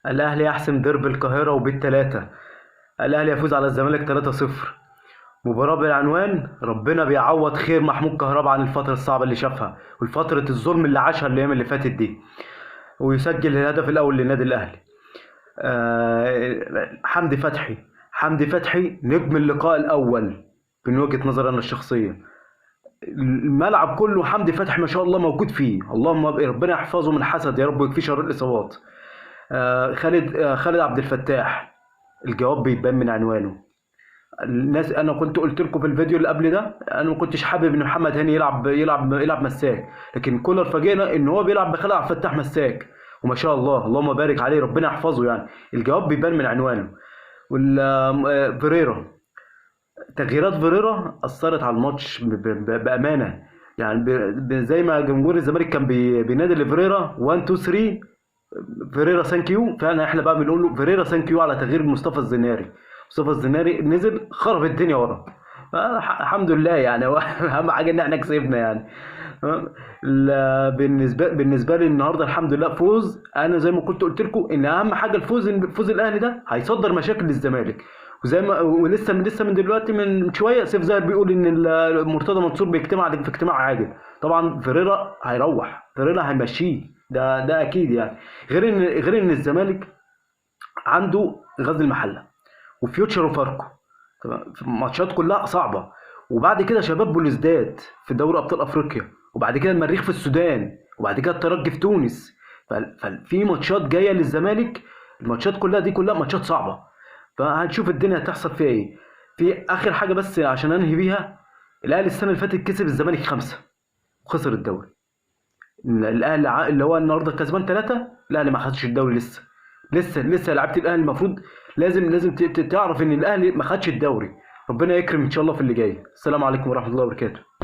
الاهلي يحسم ديربي القاهره وبالثلاثه. الاهلي يفوز على الزمالك 3-0. مباراه بالعنوان ربنا بيعوض خير محمود كهربا عن الفتره الصعبه اللي شافها والفتره الظلم اللي عاشها الايام اللي فاتت دي، ويسجل الهدف الاول للنادي الاهلي. حمدي فتحي. حمدي فتحي نجم اللقاء الاول من وجهه نظري انا الشخصيه. الملعب كله حمدي فتحي ما شاء الله موجود فيه، اللهم ربنا يحفظه من الحسد يا رب ويكفيه شر الاصابات. خالد عبد الفتاح. الجواب بيبان من عنوانه. الناس انا كنت قلت لكم في الفيديو اللي قبل ده، انا ما كنتش حابب ان محمد هاني يلعب مساك، لكن كولر فاجئنا ان هو بيلعب بخالد عبد الفتاح مساك، وما شاء الله اللهم بارك عليه ربنا يحفظه يعني. الجواب بيبان من عنوانه. فيريرا. تغييرات فيريرا اثرت على الماتش بامانه. يعني زي ما جمهور الزمالك كان بينادي لفيريرا 1 2 3. فيريرا ثانك يو، فعلا احنا بقى بنقول له فيريرا ثانك يو على تغيير مصطفى الزناري. مصطفى الزناري نزل خرب الدنيا ورا. الحمد لله يعني هو اهم حاجه ان احنا كسبنا يعني. بالنسبه لي النهارده الحمد لله فوز. انا زي ما كنت قلت لكم ان اهم حاجه الفوز، ان فوز الاهلي ده هيصدر مشاكل للزمالك. وزي ما ولسه من دلوقتي من شويه سيف زاهر بيقول ان مرتضى منصور بيجتمع في اجتماع عاجل. طبعا فيريرا هيروح، فيريرا هيمشيه، ده اكيد يعني. غير ان الزمالك عنده غزل المحله وفيوتشر وفاركو، تمام، في ماتشات كلها صعبه. وبعد كده شباب بلوزداد في دوري ابطال افريقيا، وبعد كده المريخ في السودان، وبعد كده الترجي في تونس. ففي ماتشات جايه للزمالك. الماتشات كلها دي كلها ماتشات صعبه. فهنشوف الدنيا هتحصل فيها ايه. في اخر حاجه بس عشان انهي بيها، الاهلي السنه اللي فاتت كسب الزمالك 5 وخسر الدوري. الاهلي اللي هو النهارده كسبان 3، الاهلي ما خدش الدوري لسه. لسه لعيبه الاهلي المفروض لازم تعرف ان الاهلي ما خدش الدوري. ربنا يكرم ان شاء الله في اللي جاي. السلام عليكم ورحمه الله وبركاته.